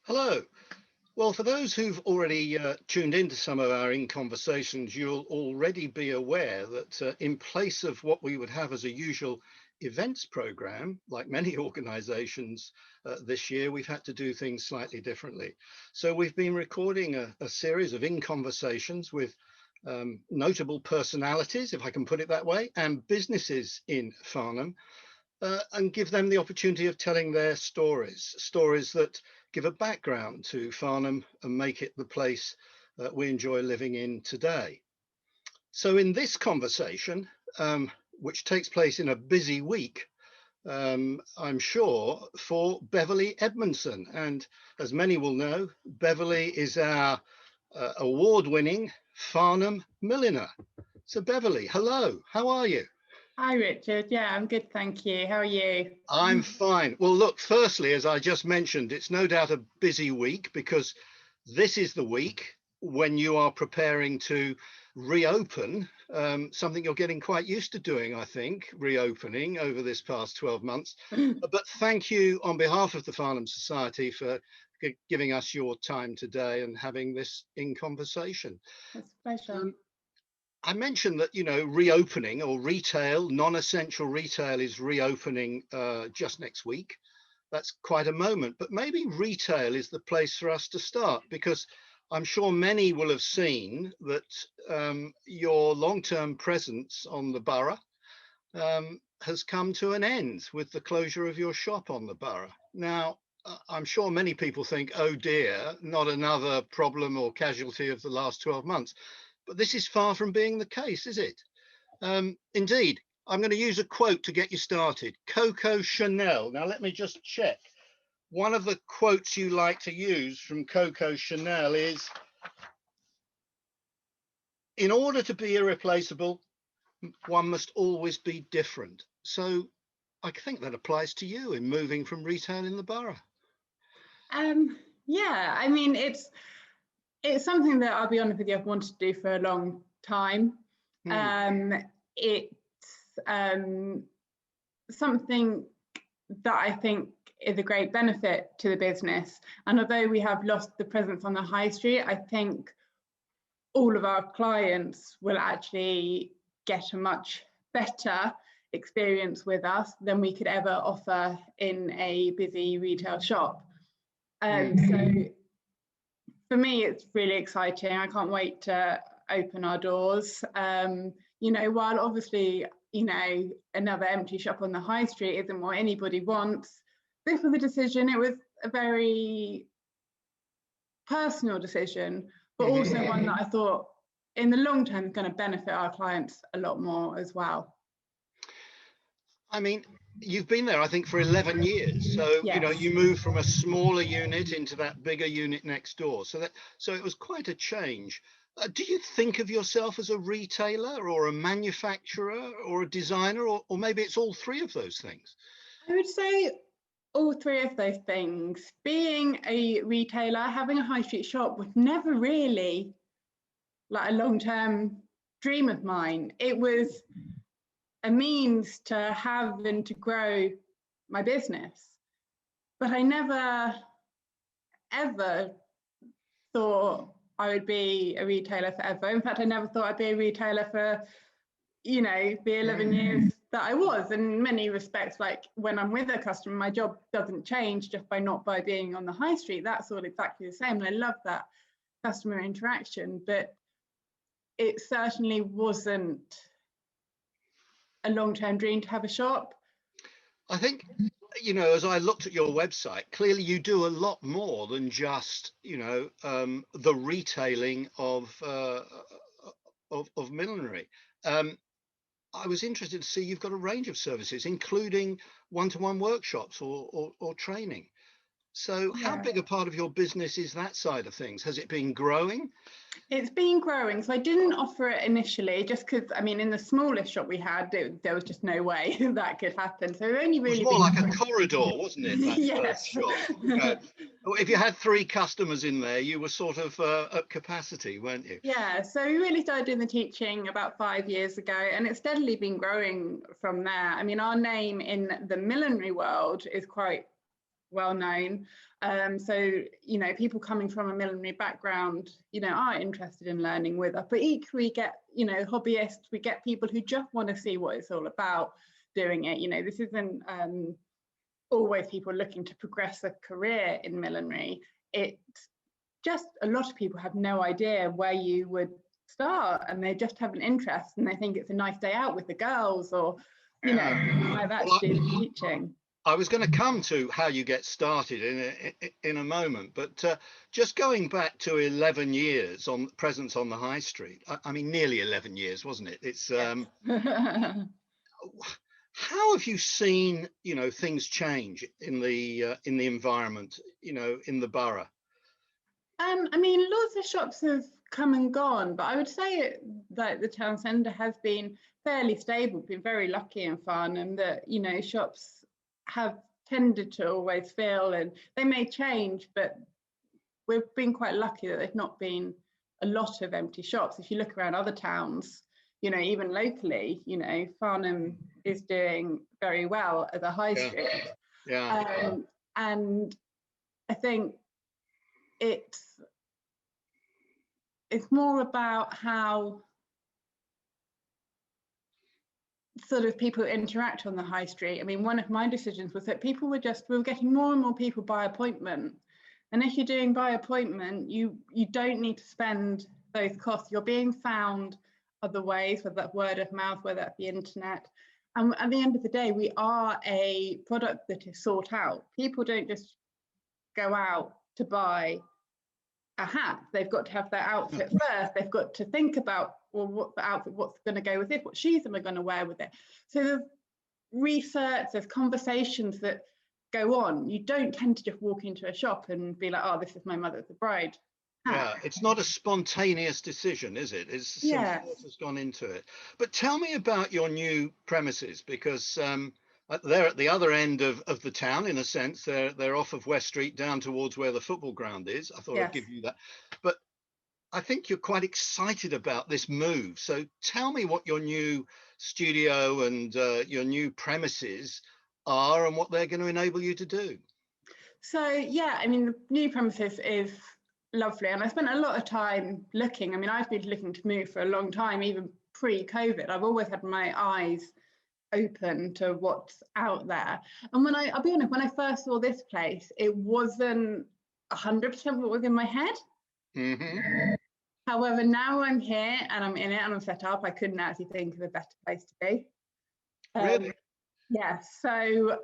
Hello. Well, for those who've already tuned into some of our In Conversations, you'll already be aware that in place of what we would have as a usual events program, like many organizations this year, we've had to do things slightly differently. So we've been recording a series of In Conversations with notable personalities, if I can put it that way, and businesses in Farnham, and give them the opportunity of telling their stories that give a background to Farnham and make it the place that we enjoy living in today. So in this conversation, which takes place in a busy week, I'm sure, for Beverley Edmondson. And as many will know, Beverley is our award-winning Farnham milliner. So Beverley, hello, how are you? Hi, Richard. Yeah, I'm good, thank you. How are you? I'm fine. Well, look, firstly, as I just mentioned, it's no doubt a busy week because this is the week when you are preparing to reopen, something you're getting quite used to doing, I think, reopening over this past 12 months. But thank you on behalf of the Farnham Society for giving us your time today and having this in conversation. It's a pleasure. I mentioned that, reopening or retail, non-essential retail is reopening just next week. That's quite a moment, but maybe retail is the place for us to start, because I'm sure many will have seen that your long-term presence on the Borough has come to an end with the closure of your shop on the Borough. Now, I'm sure many people think, oh dear, not another problem or casualty of the last 12 months. But this is far from being the case, is it? Indeed, I'm going to use a quote to get you started. Coco Chanel. Now, let me just check. One of the quotes you like to use from Coco Chanel is, in order to be irreplaceable, one must always be different. So I think that applies to you in moving from retail in the Borough. Yeah, I mean, it's something that, I'll be honest with you, I've wanted to do for a long time. It's something that I think is a great benefit to the business. And although we have lost the presence on the high street, I think all of our clients will actually get a much better experience with us than we could ever offer in a busy retail shop. So for me, it's really exciting. I can't wait to open our doors. While obviously, another empty shop on the high street isn't what anybody wants, this was a decision. It was a very personal decision, but also one that I thought in the long term is going to benefit our clients a lot more as well. I mean, you've been there, I think, for 11 years. So, yes. You moved from a smaller unit into that bigger unit next door. So it was quite a change. Do you think of yourself as a retailer or a manufacturer or a designer, or maybe it's all three of those things? I would say all three of those things. Being a retailer, having a high street shop was never really like a long-term dream of mine. It was a means to have and to grow my business. But I never, ever thought I would be a retailer forever. In fact, I never thought I'd be a retailer for, the 11 years that I was. In many respects, like when I'm with a customer, my job doesn't change just by being on the high street. That's all exactly the same. And I love that customer interaction, but it certainly wasn't a long-term dream to have a shop. I think, as I looked at your website, clearly you do a lot more than just, the retailing of millinery. I was interested to see you've got a range of services, including one-to-one workshops or training. So how big a part of your business is that side of things? Has it been growing? It's been growing. So I didn't offer it initially just because, in the smallest shop we had, there was just no way that could happen. So it only really was more like a corridor, wasn't it? That yes. Shop. If you had 3 customers in there, you were sort of at capacity, weren't you? Yeah. So we really started doing the teaching about 5 years ago, and it's steadily been growing from there. Our name in the millinery world is quite well known. So, you know, people coming from a millinery background, you know, are interested in learning with us. But equally, we get, you know, hobbyists, we get people who just want to see what it's all about doing it. You know, this isn't always people looking to progress a career in millinery. It's just a lot of people have no idea where you would start, and they just have an interest and they think it's a nice day out with the girls, or, you know, like that to do with teaching. I was going to come to how you get started in a moment, but just going back to 11 years on presence on the high street. I mean, nearly 11 years, wasn't it? It's how have you seen, you know, things change in the environment, you know, in the borough? I mean, lots of shops have come and gone, but I would say that the town centre has been fairly stable. Been very lucky in Farnham that, you know, shops have tended to always fill, and they may change, but we've been quite lucky that there's not been a lot of empty shops. If you look around other towns, you know, even locally, you know, Farnham is doing very well as a high street. And I think it's more about how sort of people interact on the high street. I mean, one of my decisions was that we were getting more and more people by appointment. And if you're doing by appointment, you don't need to spend those costs. You're being found other ways, whether that's word of mouth, whether that's the internet. And at the end of the day, we are a product that is sought out. People don't just go out to buy a hat. They've got to have their outfit first. They've got to think about, well, what the outfit, what's going to go with it, what shoes am I going to wear with it. So there's research, there's conversations that go on. You don't tend to just walk into a shop and be like, oh, this is my mother's bride hat. Yeah, it's not a spontaneous decision, is it? It's some thought has gone into it. But tell me about your new premises, because they're at the other end of the town, in a sense. They're off of West Street down towards where the football ground is. I thought I'd give you that. But I think you're quite excited about this move. So tell me what your new studio and your new premises are and what they're going to enable you to do. So, yeah, I mean, the new premises is lovely. And I spent a lot of time looking. I mean, I've been looking to move for a long time, even pre-COVID. I've always had my eyes open to what's out there. And I'll be honest, when I first saw this place, it wasn't 100% what was in my head. Mm-hmm. However, now I'm here and I'm in it and I'm set up, I couldn't actually think of a better place to be. Really? Yeah, so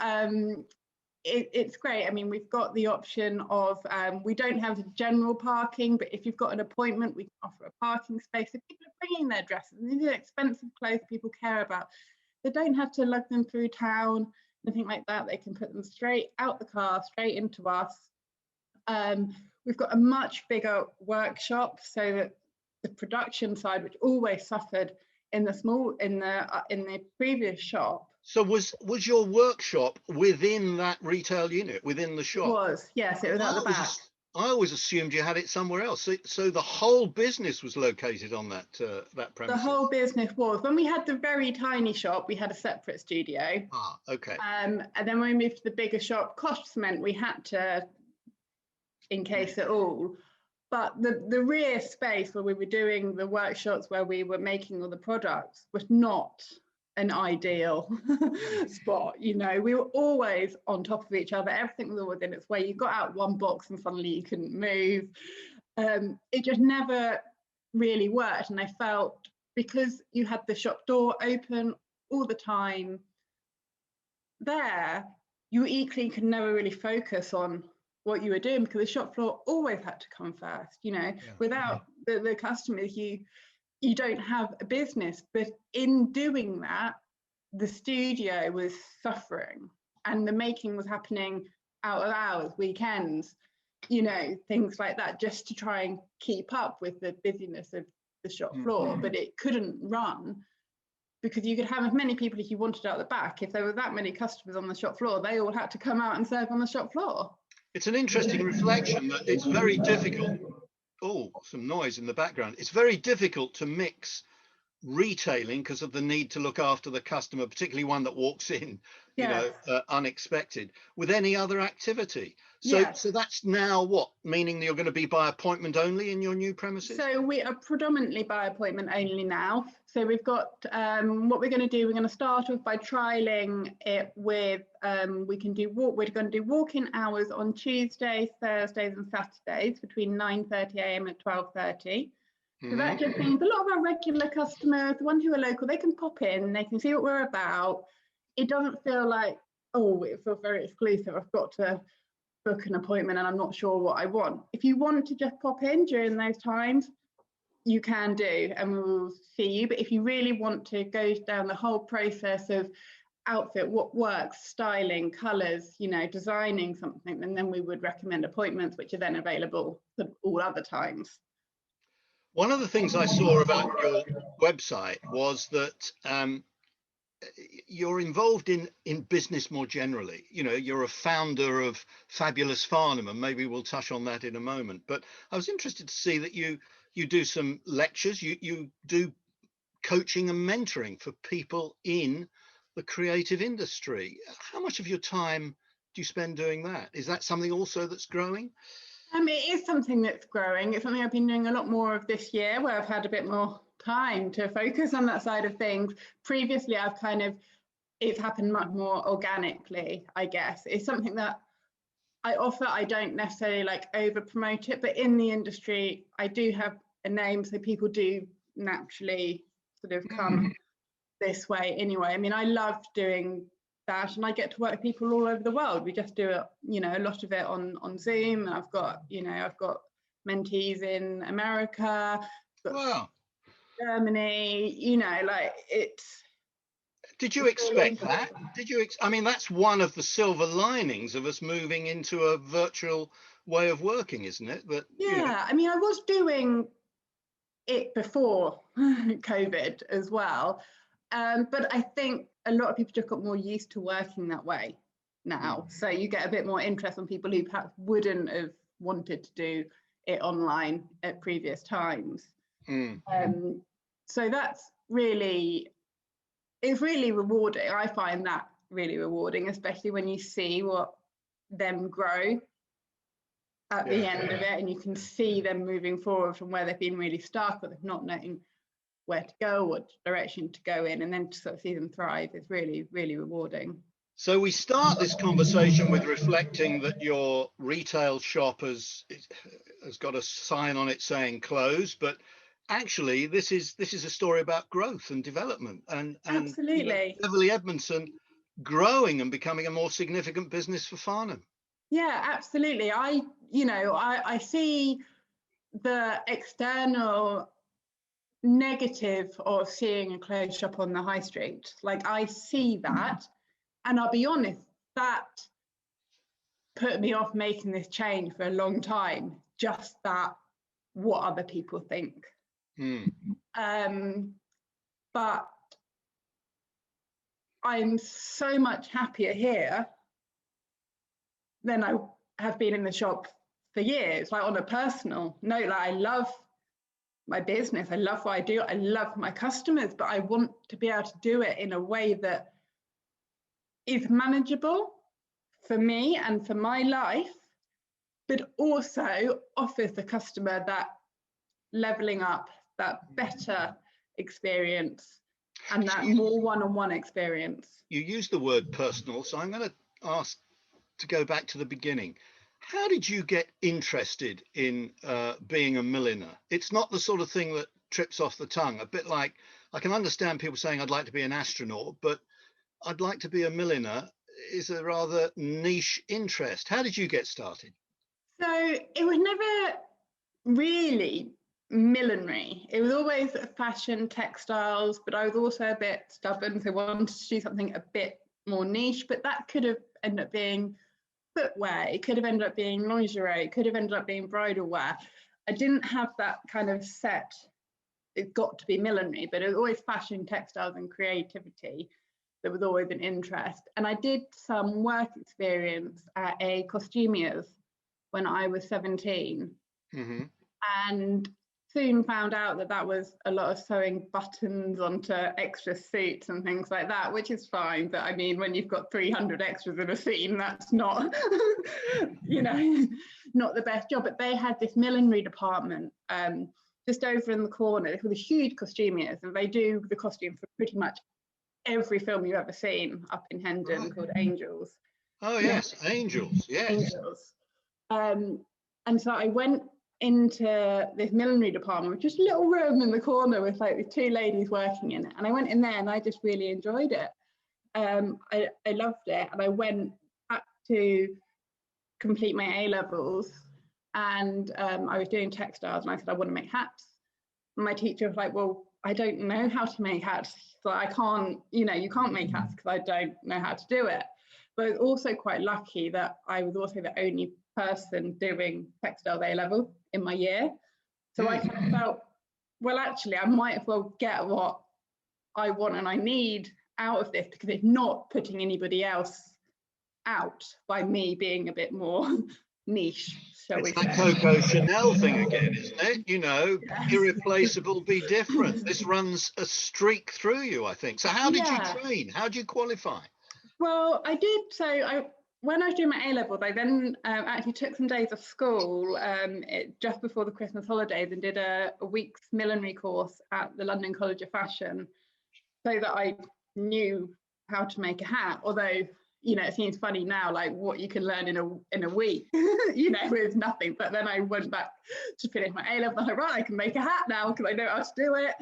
it's great. I mean, we've got the option of, we don't have general parking, but if you've got an appointment, we can offer a parking space. If people are bringing their dresses, these are expensive clothes people care about, they don't have to lug them through town, anything like that. They can put them straight out the car, straight into us. We've got a much bigger workshop, so that the production side, which always suffered in the previous shop. So was your workshop within that retail unit, within the shop? It was, yes, it was at the back. I always assumed you had it somewhere else. So the whole business was located on that premise. The whole business was. When we had the very tiny shop, we had a separate studio. Ah, okay. And then when we moved to the bigger shop, costs meant we had to encase it all. But the rear space where we were doing the workshops, where we were making all the products, was not an ideal spot. You know, we were always on top of each other. Everything was within its way. You got out one box and suddenly you couldn't move. It just never really worked. And I felt, because you had the shop door open all the time there, you equally could never really focus on what you were doing, because the shop floor always had to come first. You know, without the customers, you don't have a business. But in doing that, the studio was suffering, and the making was happening out of hours, weekends, you know, things like that, just to try and keep up with the busyness of the shop floor. But it couldn't run, because you could have as many people as you wanted out the back. If there were that many customers on the shop floor, they all had to come out and serve on the shop floor. It's an interesting reflection that it's very difficult. Oh, some noise in the background. It's very difficult to mix retailing because of the need to look after the customer, particularly one that walks in, Yes. unexpected, with any other activity. So, Yes. so that's now what, meaning that you're going to be by appointment only in your new premises? So we are predominantly by appointment only now. So we've got what we're going to do. We're going to start off by trialing it with we're going to do walk-in hours on Tuesdays, Thursdays, and Saturdays between 9:30 a.m. and 12:30. So that just means a lot of our regular customers, the ones who are local, they can pop in, they can see what we're about. It doesn't feel like, oh, it feels very exclusive. I've got to book an appointment and I'm not sure what I want. If you want to just pop in during those times, you can do, and we will see you. But if you really want to go down the whole process of outfit, what works, styling, colours, designing something, and then we would recommend appointments, which are then available for all other times. One of the things I saw about your website was that you're involved in business more generally. You're a founder of Fabulous Farnham, and maybe we'll touch on that in a moment. But I was interested to see that you do some lectures, you do coaching and mentoring for people in the creative industry. How much of your time do you spend doing that? Is that something also that's growing? It is something that's growing. It's something I've been doing a lot more of this year, where I've had a bit more time to focus on that side of things. Previously, it's happened much more organically, I guess. It's something that I offer. I don't necessarily over promote it, but in the industry, I do have a name, so people do naturally sort of come this way anyway. I love doing that, and I get to work with people all over the world. We just do it, a lot of it on Zoom. And I've got mentees in America, Wow. Germany, it's. Did you expect that? That's one of the silver linings of us moving into a virtual way of working, isn't it? But yeah, I was doing it before COVID as well. But I think a lot of people just got more used to working that way now. So you get a bit more interest on people who perhaps wouldn't have wanted to do it online at previous times. So that's it's really rewarding. I find that really rewarding, especially when you see what them grow at the end of it, and you can see them moving forward from where they've been really stuck, or they've not knowing where to go, what direction to go in, and then to sort of see them thrive is really, really rewarding. So we start this conversation with reflecting that your retail shop has got a sign on it saying close, but actually this is a story about growth and development, and absolutely, Beverley Edmondson growing and becoming a more significant business for Farnham. Yeah, absolutely. I see the external negative of seeing a closed shop on the high street. I see that, and I'll be honest, that put me off making this change for a long time. Just that, what other people think. But I'm so much happier here than I have been in the shop for years. On a personal note, I love my business, I love what I do, I love my customers, but I want to be able to do it in a way that is manageable for me and for my life, but also offers the customer that leveling up, that better experience, and that more one-on-one experience. You use the word personal, so I'm going to ask to go back to the beginning. How did you get interested in being a milliner? It's not the sort of thing that trips off the tongue. A bit like, I can understand people saying I'd like to be an astronaut, but I'd like to be a milliner is a rather niche interest. How did you get started? So it was never really millinery. It was always fashion, textiles, but I was also a bit stubborn, so I wanted to do something a bit more niche, but that could have ended up being footwear, it could have ended up being lingerie, it could have ended up being bridal wear. I didn't have that kind of set, it's got to be millinery, but it was always fashion, textiles, and creativity. There was always an interest. And I did some work experience at a costumier's when I was 17. And soon found out that that was a lot of sewing buttons onto extra suits and things like that, which is fine. But I mean, when you've got 300 extras in a scene, that's not, you know, not the best job. But they had this millinery department just over in the corner. They were the huge costumiers, and they do the costume for pretty much every film you've ever seen up in Hendon, called Angels. Oh yes, Angels, yes. Angels. And so I went into this millinery department with just a little room in the corner with like the two ladies working in it, and I went in there and I just really enjoyed it. I loved it, and I went back to complete my A-levels, and I was doing textiles, and I said I want to make hats. And my teacher was like, well, I don't know how to make hats, so I can't, you know, you can't make hats because I don't know how to do it. But I was also quite lucky that I was also the only person doing textile A-level in my year. So I kind of felt, well, actually, I might as well get what I want and I need out of this, because it's not putting anybody else out by me being a bit more niche. It's that Coco Chanel thing again, isn't it? You know, yes. Irreplaceable, be different. This runs a streak through you, I think. So how did you train? How did you qualify? Well, I did. So when I was doing my A-levels, I then actually took some days off school just before the Christmas holidays and did a week's millinery course at the London College of Fashion, so that I knew how to make a hat. Although, you know, it seems funny now, like what you can learn in a week, you know, with nothing. But then I went back to finish my A-levels. I was like, right, I can make a hat now because I know how to do it.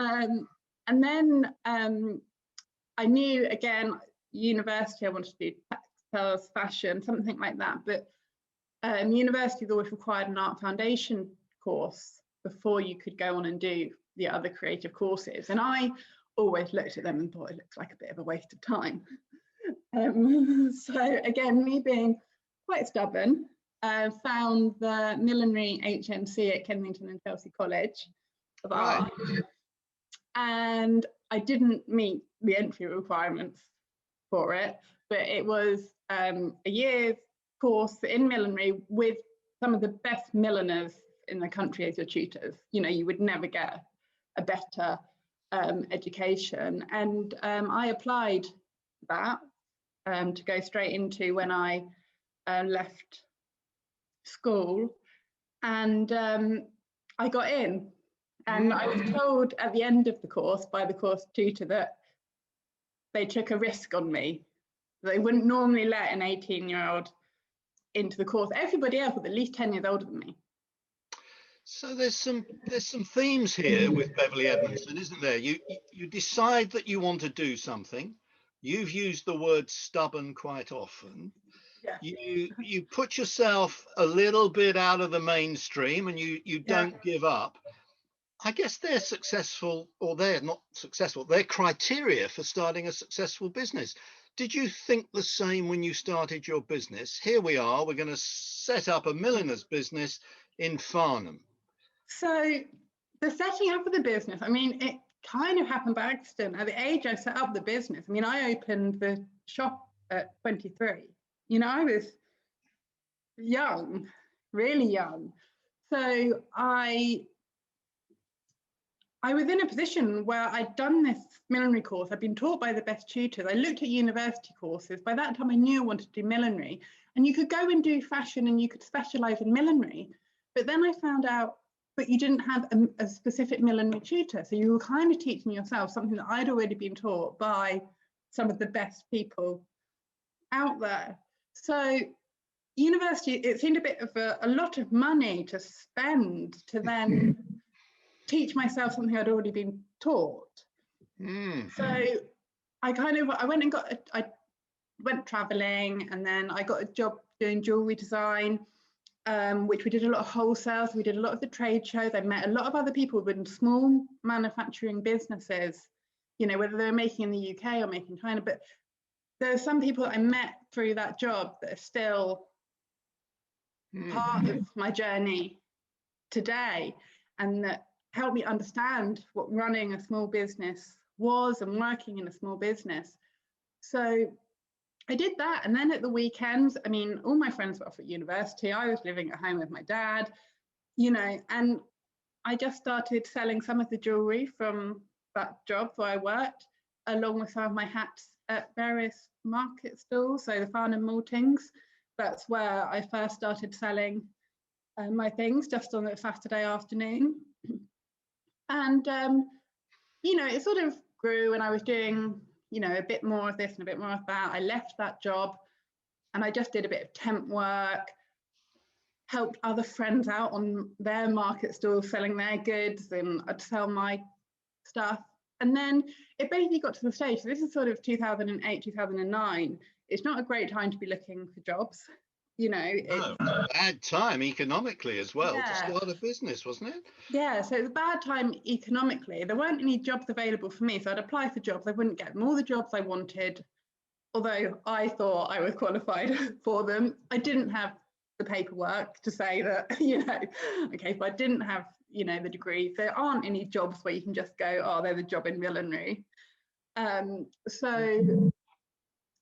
And then I knew, again, university, I wanted to do textiles, fashion, something like that. But universities always required an art foundation course before you could go on and do the other creative courses. And I always looked at them and thought it looks like a bit of a waste of time. So again, me being quite stubborn, found the millinery HNC at Kensington and Chelsea College of Art. And I didn't meet the entry requirements for it, but it was a year's course in millinery with some of the best milliners in the country as your tutors. You know, you would never get a better education. And I applied that to go straight into when I left school, and I got in. And I was told at the end of the course by the course tutor that they took a risk on me. They wouldn't normally let an 18-year-old into the course. Everybody else was at least 10 years older than me. So there's some themes here with Beverley Edmondson, isn't there? You decide that you want to do something. You've used the word stubborn quite often. Yeah. You put yourself a little bit out of the mainstream, and you don't give up. I guess they're successful, or they're not successful. They're criteria for starting a successful business. Did you think the same when you started your business? Here we are, we're going to set up a milliner's business in Farnham. So the setting up of the business, I mean, it kind of happened by accident. At the age I set up the business, I mean, I opened the shop at 23. You know, I was young, really young. So I was in a position where I'd done this millinery course. I'd been taught by the best tutors. I looked at university courses. By that time, I knew I wanted to do millinery. And you could go and do fashion and you could specialize in millinery. But then I found out that you didn't have a specific millinery tutor. So you were kind of teaching yourself something that I'd already been taught by some of the best people out there. So university, it seemed a bit of a lot of money to spend to then teach myself something I'd already been taught. So I went traveling, and then I got a job doing jewelry design, which we did a lot of wholesales. We did a lot of the trade shows. I met a lot of other people in small manufacturing businesses, you know, whether they're making in the UK or making in China. But there are some people that I met through that job that are still part of my journey today, and that helped me understand what running a small business was and working in a small business. So I did that. And then at the weekends, I mean, all my friends were off at university. I was living at home with my dad, you know, and I just started selling some of the jewellery from that job where I worked, along with some of my hats at various market stalls, so the Farnham maltings. That's where I first started selling my things, just on a Saturday afternoon. And, you know, it sort of grew, and I was doing, you know, a bit more of this and a bit more of that. I left that job and I just did a bit of temp work, helped other friends out on their market stalls selling their goods, and I'd sell my stuff. And then it basically got to the stage, so this is sort of 2008, 2009. It's not a great time to be looking for jobs. You know, No, bad time economically as well to yeah, start a business, wasn't it? yeah. So it was a bad time economically. There weren't any jobs available for me, so I'd apply for jobs. I wouldn't get them. All the jobs I wanted, although I thought I was qualified for them, I didn't have the paperwork to say that, you know, okay, if I didn't have, you know, the degree, there aren't any jobs where you can just go, oh, there's a job in millinery. So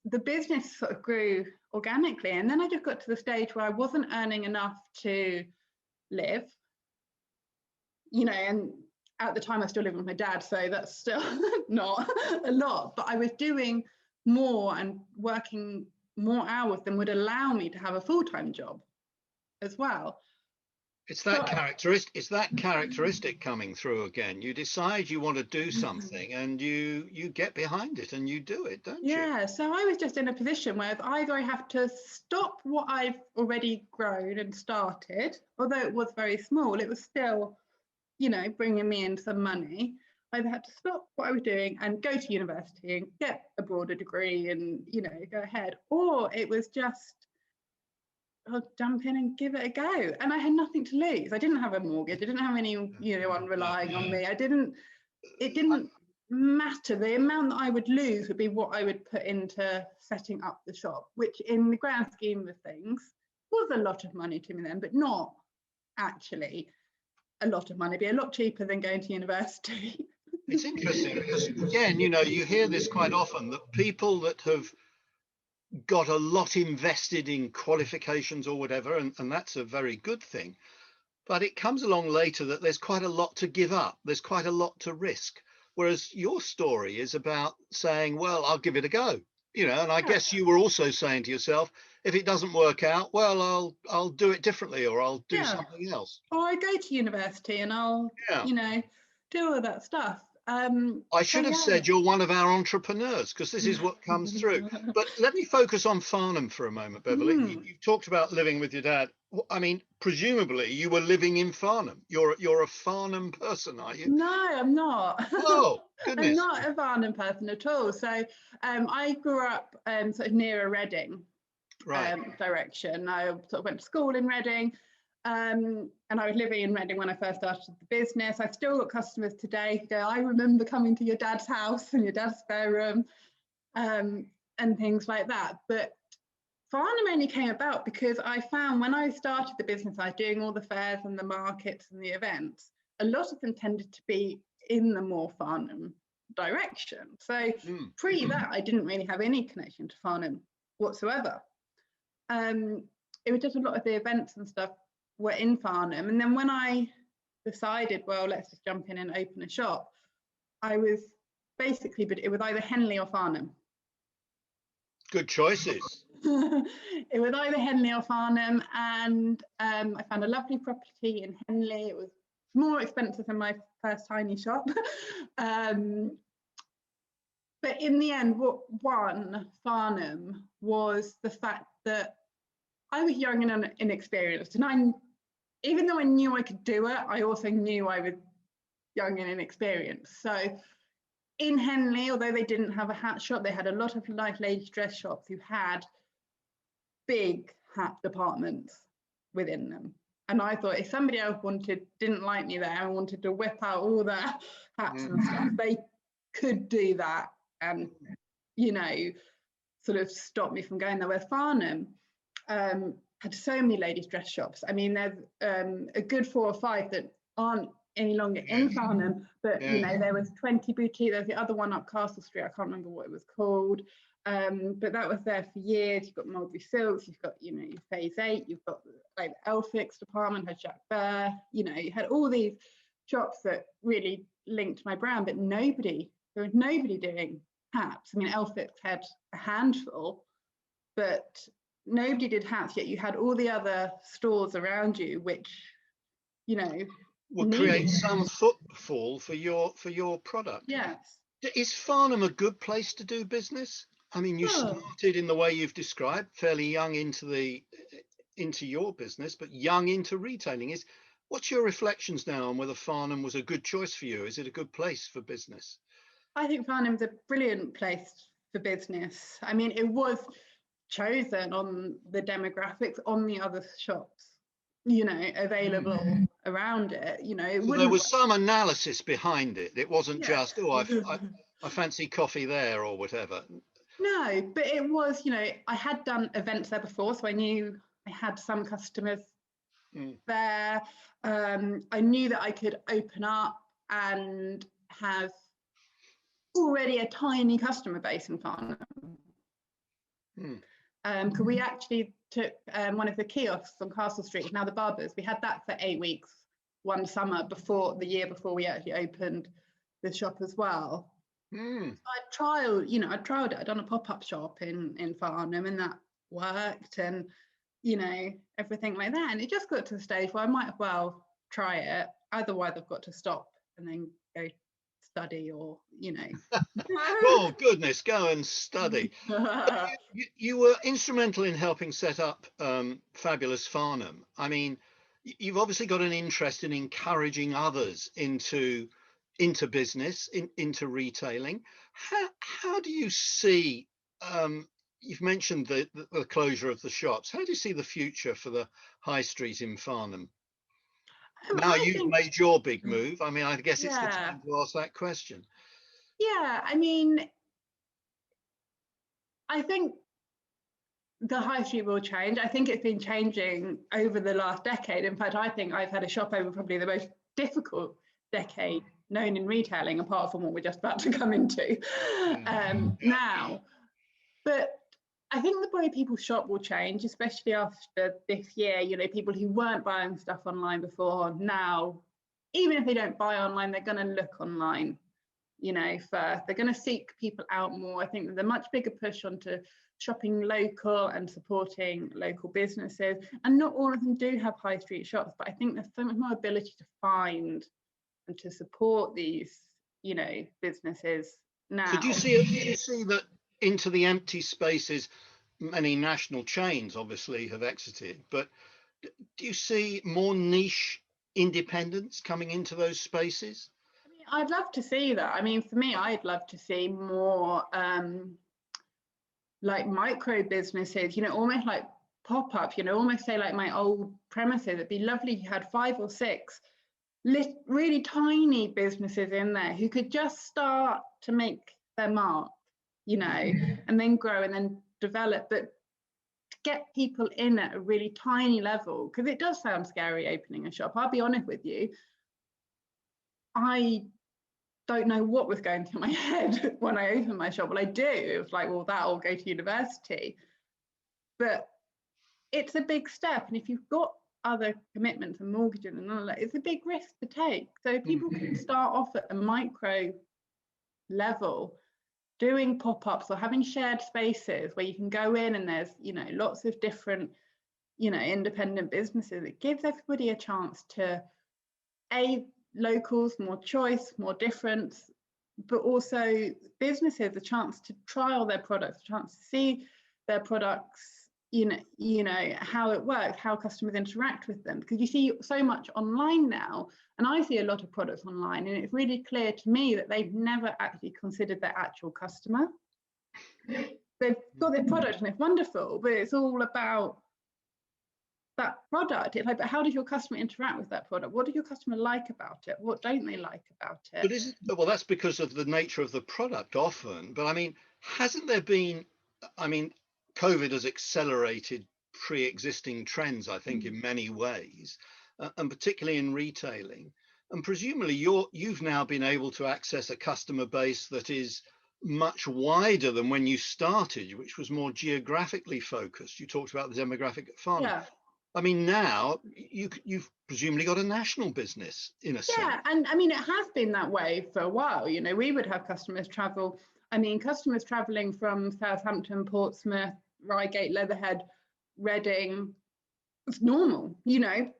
the business sort of grew organically. And then I just got to the stage where I wasn't earning enough to live, you know, and at the time I still lived with my dad, so that's still not a lot, but I was doing more and working more hours than would allow me to have a full-time job as well. It's that characteristic. It's that characteristic coming through again. You decide you want to do something, and you get behind it, and you do it, don't you? Yeah. So I was just in a position where either I have to stop what I've already grown and started, although it was very small, it was still, you know, bringing me in some money. I either had to stop what I was doing and go to university and get a broader degree and, you know, go ahead, or it was just, I'll jump in and give it a go. And I had nothing to lose. I didn't have a mortgage. I didn't have any, you know, one relying on me. It didn't matter. The amount that I would lose would be what I would put into setting up the shop, which in the grand scheme of things was a lot of money to me then, but not actually a lot of money. It'd be a lot cheaper than going to university. It's interesting because, again, you know, you hear this quite often, that people that have got a lot invested in qualifications or whatever, and that's a very good thing, but it comes along later that there's quite a lot to give up. There's quite a lot to risk. Whereas your story is about saying, well, I'll give it a go, you know, and I guess you were also saying to yourself, if it doesn't work out, well, I'll do it differently, or I'll do something else. Or I go to university and I'll, you know, do all that stuff. I should have said you're one of our entrepreneurs, because this is what comes through. But let me focus on Farnham for a moment, Beverley. You've talked about living with your dad. I mean, presumably you were living in Farnham. You're a Farnham person, are you? No, I'm not. Oh, goodness. I'm not a Farnham person at all. So I grew up sort of near a Reading direction. I sort of went to school in Reading. And I was living in Reading when I first started the business. I've still got customers today who go, I remember coming to your dad's house and your dad's spare room, and things like that. But Farnham only came about because I found when I started the business, I was doing all the fairs and the markets and the events. A lot of them tended to be in the more Farnham direction. So pre that, I didn't really have any connection to Farnham whatsoever. It was just a lot of the events and stuff were in Farnham. And then when I decided, well, let's just jump in and open a shop, I was basically, but it was either Henley or Farnham. Good choices. It was either Henley or Farnham, and I found a lovely property in Henley. It was more expensive than my first tiny shop. But in the end, what won Farnham was the fact that I was young and inexperienced, and even though I knew I could do it, I also knew I was young and inexperienced. So in Henley, although they didn't have a hat shop, they had a lot of nice ladies' dress shops who had big hat departments within them. And I thought if somebody else didn't like me there and wanted to whip out all their hats and stuff, they could do that and, you know, sort of stop me from going there. Where Farnham had so many ladies' dress shops. I mean, there's a good 4 or 5 that aren't any longer in Farnham, but you know, there was 20 boutique. There's the other one up Castle Street. I can't remember what it was called, but that was there for years. You've got Mulberry Silks. You've got, you know, your Phase 8. You've got like the Elfix department had Jacques Bear. You know, you had all these shops that really linked my brand, but there was nobody doing hats. I mean, Elfix had a handful, but nobody did hats, yet you had all the other stores around you, which, you know, would create some footfall for your product. Yes. Is Farnham a good place to do business? I mean, you started in the way you've described, fairly young into your business, but young into retailing. What's your reflections now on whether Farnham was a good choice for you? Is it a good place for business? I think Farnham's a brilliant place for business. I mean, it was chosen on the demographics on the other shops, you know, available around it. You know, so there was some analysis behind it. It wasn't just, oh, I fancy coffee there or whatever. No, but it was, you know, I had done events there before, so I knew I had some customers there. I knew that I could open up and have already a tiny customer base in Farnham. Because we actually took one of the kiosks on Castle Street, now the Barbers. We had that for 8 weeks, one summer the year before we actually opened the shop as well. So I trialed it. I'd done a pop-up shop in Farnham, and that worked, and you know, everything like that. And it just got to the stage where I might as well try it. Otherwise, I've got to stop and then go study, or you know. Oh goodness, go and study. You were instrumental in helping set up Fabulous Farnham. I mean, you've obviously got an interest in encouraging others into business, into retailing. How do you see, you've mentioned the closure of the shops. How do you see the future for the high street in Farnham? Now you've made your big move. I mean, I guess it's the time to ask that question. Yeah, I mean, I think the high street will change. I think it's been changing over the last decade. In fact, I think I've had a shop over probably the most difficult decade known in retailing, apart from what we're just about to come into now. But I think the way people shop will change, especially after this year. You know, people who weren't buying stuff online before, now, even if they don't buy online, they're going to look online, you know, first. They're going to seek people out more. I think there's a much bigger push onto shopping local and supporting local businesses. And not all of them do have high street shops, but I think there's so much more ability to find and to support these, you know, businesses now. So do you see that into the empty spaces? Many national chains obviously have exited, but do you see more niche independents coming into those spaces? I mean, I'd love to see that. I mean, for me, I'd love to see more like micro businesses, you know, almost like pop-up, you know, almost say like my old premises. It'd be lovely if you had 5 or 6 really tiny businesses in there who could just start to make their mark, you know, and then grow and then develop, but to get people in at a really tiny level, because it does sound scary opening a shop. I'll be honest with you, I don't know what was going through my head when I opened my shop. Well, I do. It was like, well, that'll go to university. But it's a big step. And if you've got other commitments and mortgages and all that, it's a big risk to take. So people can start off at a micro level, doing pop-ups or having shared spaces where you can go in and there's, you know, lots of different, you know, independent businesses. It gives everybody a chance to locals more choice, more difference, but also businesses a chance to trial their products, a chance to see their products, you know how it works, how customers interact with them, because you see so much online now, and I see a lot of products online, and it's really clear to me that they've never actually considered their actual customer. They've got their product and it's wonderful, but it's all about that product. It's like, but how does your customer interact with that product? What do your customer like about it? What don't they like about it? But is it, well, that's because of the nature of the product often. But I mean, hasn't there been, I mean, COVID has accelerated pre-existing trends, I think, in many ways, and particularly in retailing. And presumably you've now been able to access a customer base that is much wider than when you started, which was more geographically focused. You talked about the demographic at Farnham. Yeah. I mean, now you've presumably got a national business in a sense. Yeah, and I mean, it has been that way for a while. You know, we would have customers travel. I mean, customers traveling from Southampton, Portsmouth, Reigate, Leatherhead, Reading. It's normal. You know,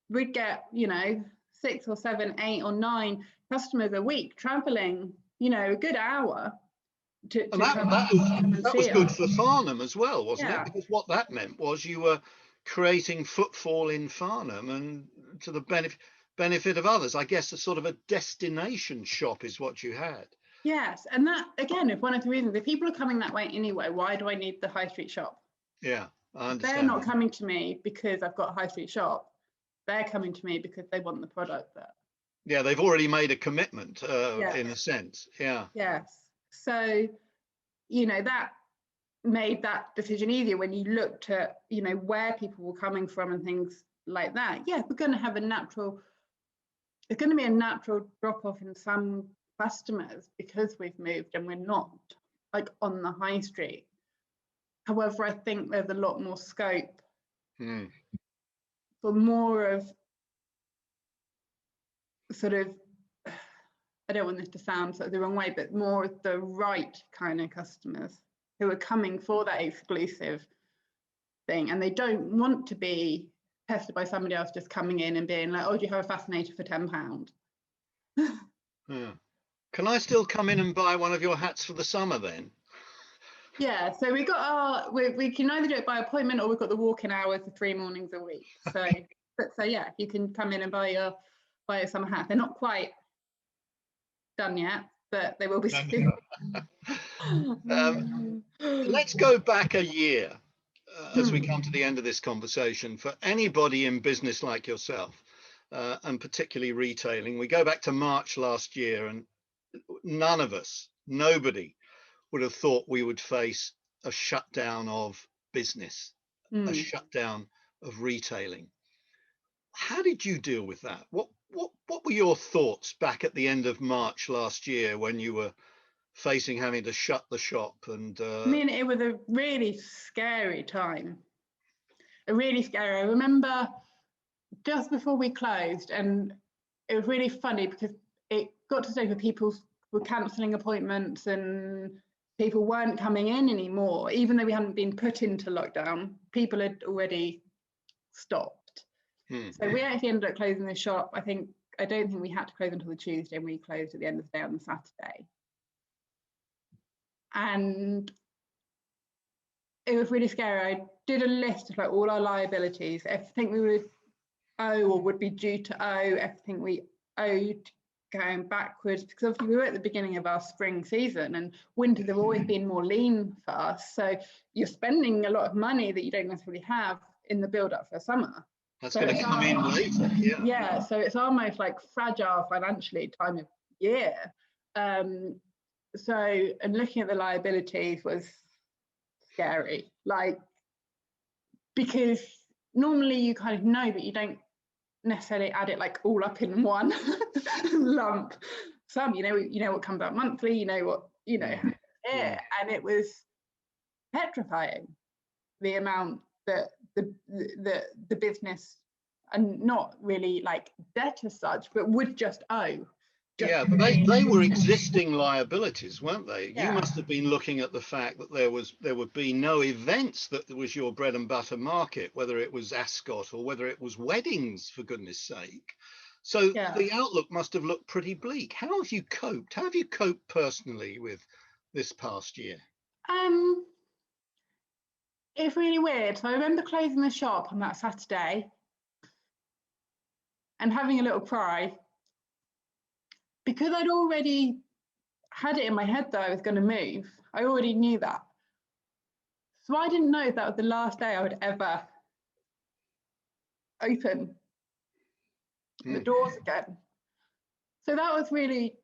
we'd get, you know, 6 or 7, 8 or 9 customers a week traveling, you know, a good hour to And that, come that was and that was see good us. for Farnham as well, wasn't it? Yeah. Because what that meant was you were creating footfall in Farnham and to the benefit of others. I guess a sort of a destination shop is what you had. Yes. And that, again, is one of the reasons. If people are coming that way anyway, why do I need the high street shop? Yeah, I They're understand not that. coming to me because I've got a high street shop. They're coming to me because they want the product there. Yeah, they've already made a commitment Yes. in a sense. Yeah. Yes. So, you know, that made that decision easier when you looked at, you know, where people were coming from and things like that. Yeah, we're going to have it's going to be a natural drop off in some customers because we've moved and we're not like on the high street. However, I think there's a lot more scope for more of sort of, I don't want this to sound sort of the wrong way, but more of the right kind of customers who are coming for that exclusive thing, and they don't want to be tested by somebody else just coming in and being like, oh, do you have a fascinator for £10? Yeah. Can I still come in and buy one of your hats for the summer then? Yeah, so we got we can either do it by appointment or we've got the walk-in hours for 3 mornings a week. So so yeah, you can come in and buy your summer hat. They're not quite done yet, but they will be soon. Let's go back a year as we come to the end of this conversation. For anybody in business like yourself, and particularly retailing, we go back to March last year, and none of us, nobody would have thought we would face a shutdown of business, a shutdown of retailing. How did you deal with that? What were your thoughts back at the end of March last year when you were facing having to shut the shop? And I mean, it was a really scary time. I remember just before we closed, and it was really funny because it got to the stage where people were cancelling appointments and people weren't coming in anymore, even though we hadn't been put into lockdown. People had already stopped. So we actually ended up closing the shop. I don't think we had to close until the Tuesday, and we closed at the end of the day on the Saturday. And it was really scary. I did a list of like all our liabilities, everything we would owe or would be due to owe, everything we owed going backwards, because obviously we were at the beginning of our spring season and winters have always been more lean for us. So you're spending a lot of money that you don't necessarily have in the build up for summer. That's going to come in later. Yeah, so it's almost like fragile financially time of year. So, and looking at the liabilities was scary, like, because normally you kind of know, but you don't necessarily add it like all up in one lump sum. You know what comes out monthly, you know what, and it was petrifying, the amount that the business, and not really like debt as such, but would just owe. Yeah, but they were existing liabilities, weren't they? Yeah. You must have been looking at the fact that there would be no events that was your bread and butter market, whether it was Ascot or whether it was weddings, for goodness sake. So the outlook must have looked pretty bleak. How have you coped? How have you coped personally with this past year? It's really weird. So I remember closing the shop on that Saturday and having a little cry, because I'd already had it in my head that I was going to move. I already knew that. So I didn't know if that was the last day I would ever open the doors again. So that was really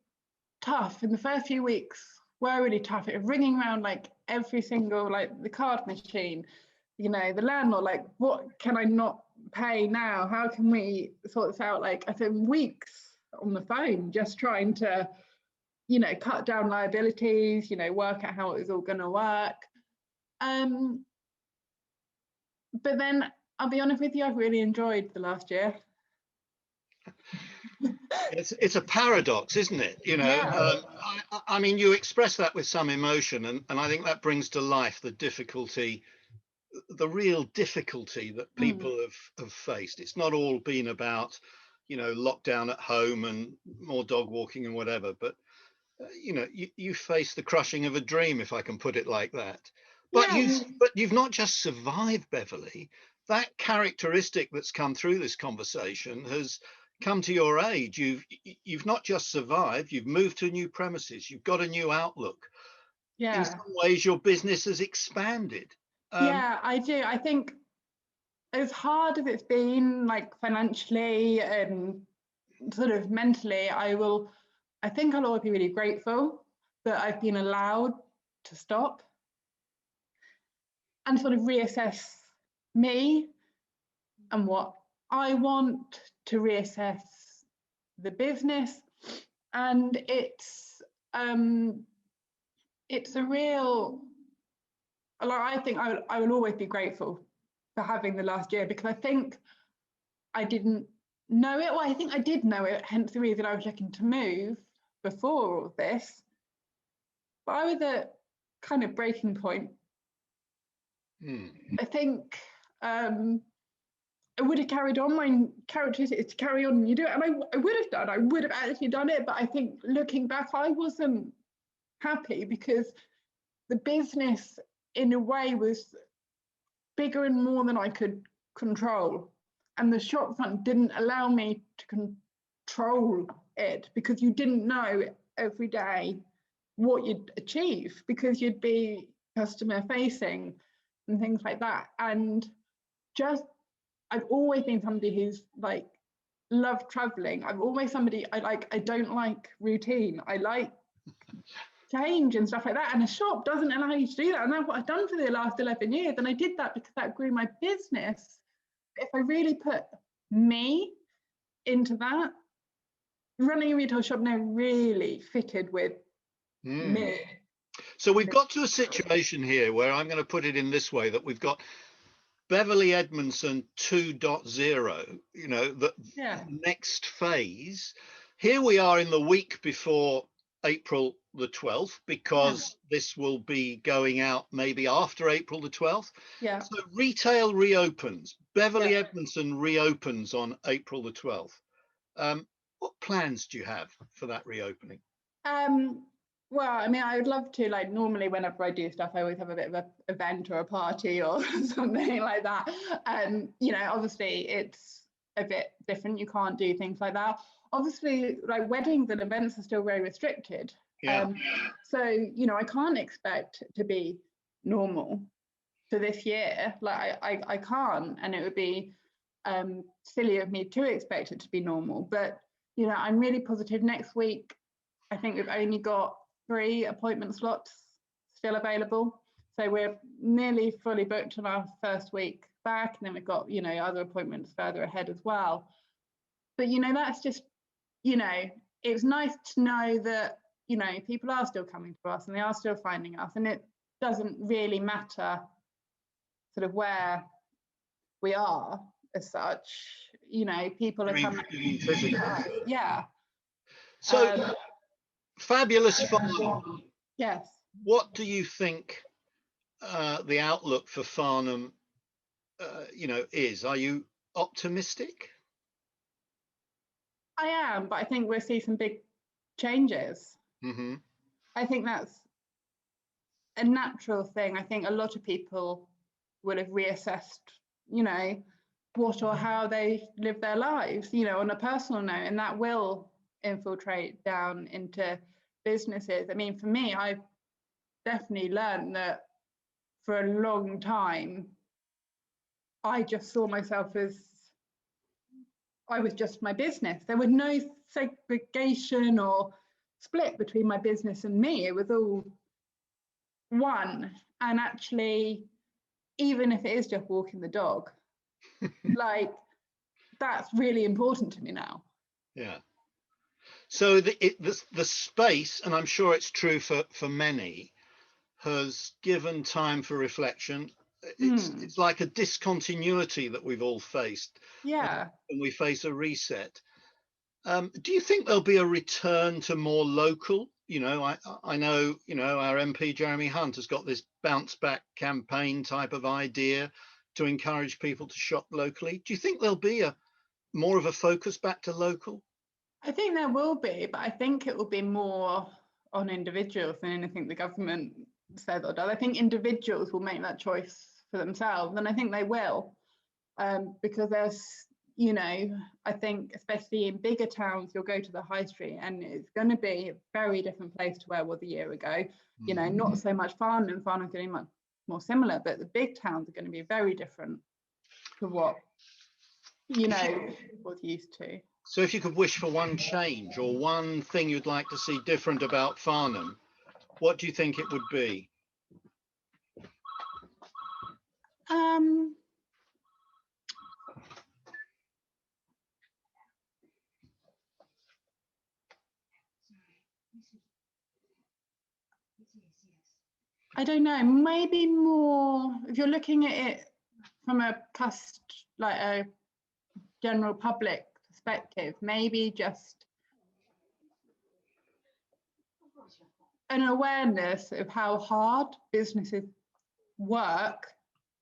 tough. And the first few weeks were really tough. It was ringing around like every single, like the card machine, the landlord, like, what can I not pay now? How can we sort this out? Like, I spent weeks on the phone just trying to, cut down liabilities, work out how it was all going to work. But then I'll be honest with you, I've really enjoyed the last year. It's a paradox, isn't it? You know, Yeah. I mean, you express that with some emotion, and I think that brings to life the difficulty, the real difficulty that people have faced. It's not all been about, you know, lockdown at home and more dog walking and whatever, but you know, you face the crushing of a dream, if I can put it like that. But Yeah. you've not just survived, Beverley. That characteristic that's come through this conversation has come to your aid. You've not just survived, you've moved to new premises, you've got a new outlook. In Yeah. some ways your business has expanded. Yeah, I do. I think as hard as it's been, like financially and sort of mentally, I think I'll always be really grateful that I've been allowed to stop and sort of reassess me and what I want, to reassess the business. And it's a real, like, I think I will always be grateful for having the last year, because I think I didn't know it. Well, I think I did know it, hence the reason I was looking to move before all of this. But I was at kind of breaking point. I think I would have carried on. My characteristic is to carry on and you do it. And I would have done. I would have actually done it. But I think looking back, I wasn't happy because the business, in a way, was bigger and more than I could control. And the shop front didn't allow me to control it, because you didn't know every day what you'd achieve, because you'd be customer facing and things like that. And just, I've always been somebody who's like loved traveling. I'm always somebody I don't like routine. I like change and stuff like that. And a shop doesn't allow you to do that. And that's what I've done for the last 11 years. And I did that because that grew my business. If I really put me into that, running a retail shop now really fitted with me. So we've got to a situation here where I'm going to put it in this way, that we've got Beverley Edmondson 2.0, you know, the next phase. Here we are in the week before April the 12th, because this will be going out maybe after April the 12th. Yeah. So retail reopens. Beverley Edmondson reopens on April the 12th. What plans do you have for that reopening? Well, I mean, I would love to, like, normally whenever I do stuff, I always have a bit of an event or a party or something like that. You know, obviously it's a bit different. You can't do things like that. Obviously, like, weddings and events are still very restricted. So, you know, I can't expect it to be normal for this year. Like, I can't, and it would be silly of me to expect it to be normal. But, you know, I'm really positive. Next week, I think we've only got 3 appointment slots still available. So we're nearly fully booked on our first week back. And then we've got, you know, other appointments further ahead as well. But, you know, that's just, you know, it's nice to know that, you know, people are still coming to us and they are still finding us. And it doesn't really matter sort of where we are as such. You know, people are coming. Yeah. So, Fabulous Farnham. Yes. What do you think the outlook for Farnham, you know, is? Are you optimistic? I am, but I think we'll see some big changes. I think that's a natural thing. I think a lot of people will have reassessed, you know, what or how they live their lives, you know, on a personal note, and that will infiltrate down into businesses. I mean, for me, I've definitely learned that for a long time, I just saw myself as I was just my business. There was no segregation or split between my business and me. It was all one. And actually, even if it is just walking the dog, like, that's really important to me now. Yeah. So the space, and I'm sure it's true for many, has given time for reflection It's like a discontinuity that we've all faced. Yeah. And we face a reset. Do you think there'll be a return to more local? You know, I know, you know, our MP Jeremy Hunt has got this bounce back campaign type of idea to encourage people to shop locally. Do you think there'll be a more of a focus back to local? I think there will be, but I think it will be more on individuals than anything the government says or does. I think individuals will make that choice for themselves, and I think they will, because there's, you know, I think especially in bigger towns, you'll go to the high street and it's going to be a very different place to where it was a year ago. You know, not so much Farnham. Farnham's going to be much more similar, but the big towns are going to be very different to what, you know, was used to. So if you could wish for one change or one thing you'd like to see different about Farnham, what do you think it would be? I don't know, maybe more, if you're looking at it from a like a general public perspective, maybe just an awareness of how hard businesses work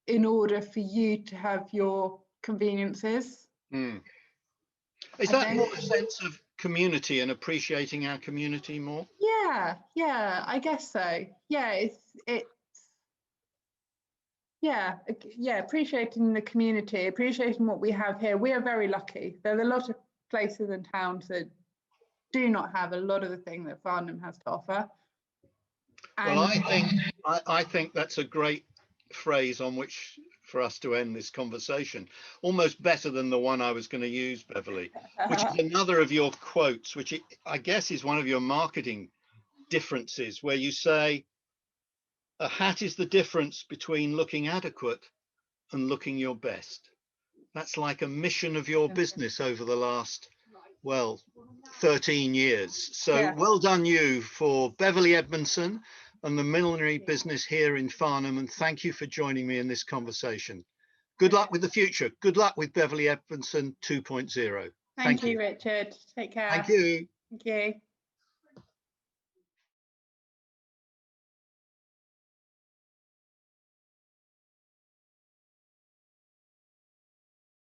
in order for you to have your conveniences. Is that more a sense of community and appreciating our community more? Yeah, I guess so. Yeah, appreciating the community, appreciating what we have here. We are very lucky. There's a lot of places and towns that do not have a lot of the thing that Farnham has to offer. And well, I think that's a great phrase on which for us to end this conversation, almost better than the one I was going to use, Beverley, which is another of your quotes, which I guess is one of your marketing differences, where you say a hat is the difference between looking adequate and looking your best. That's like a mission of your business over the last, well, 13 years. So well done you for Beverley Edmondson and the millinery business here in Farnham, and thank you for joining me in this conversation. Good luck with the future. Good luck with Beverley Edmondson 2.0. Thank you, Richard. Take care. Thank you. Thank you.